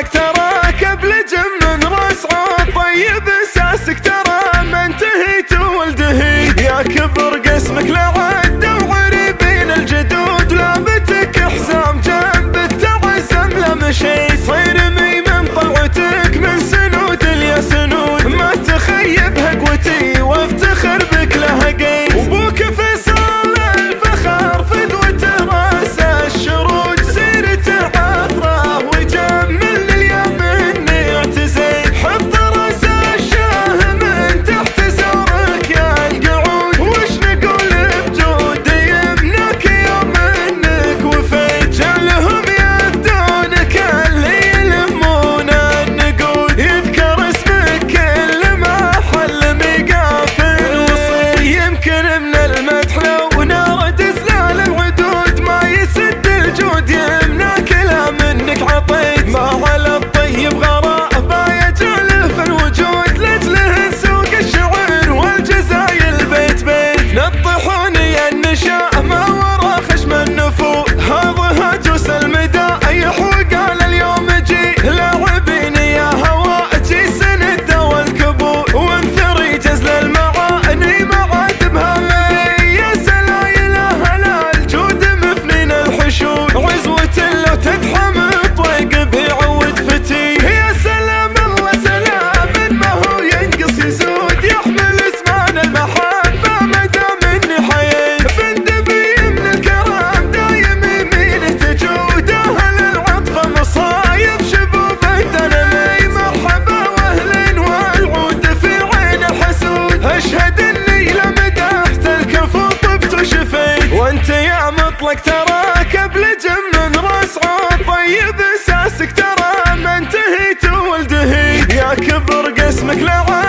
مطلق تراك بلجم من راس عود طيب اساسك ترى ما انتهيت ولدهيت يا كبر قسمك لعد وغريبين الجدود لابتك حزام جنبك تعزم لمشيت صيرمي من طلعتك من سنود اليا سنود ما تخيب هقوتي وافتخر بك لهقيت وبوك فيصل الفخر فدوته راس الشرود سيرته عطره وجمل اليوم اني اعتزيت حط راس الشاه من تحت زورك يا القعود وش نقول بجود يمنك يوم انك وفيت جعلهم يفدونك اللي يلمون النقود يذكر اسمك كل ما حل ميقافل وصي يمكن من المدح لو نار تزلال الودود ما يسد الجود يمناك لا منك عطيت ما على الطيب غرابة يجعله في الوجود لاجله سوق الشعر والجزايل بيت بيت نطحوني النشاء ما ورا خشم النفوذ هذا هجوس المدايح وقال اليوم جي لاعبيني يا هوا جي سند والكبوت وانثري جزل المعاني معاد بهمي يا سلايل اهل الجود مفنين الحشود عزوة لو تدحم الطيق بيعود فتي يا سلام الله سلام ما هو ينقص يزود يحمل اسمان المحبة مدام اني حييت فالنبي من الكرام دايم يمينه تجود اهل العطف مصايب شبوب تنمي مرحبا واهلين والعود في عين الحسود اشهد اني لمدحت الكفو طبت وشفيت وانت يا مطلق تراك بلجم من راس عود طيب اساسك ترى ما انتهيت ولدهيت يا كبر قسمك لعب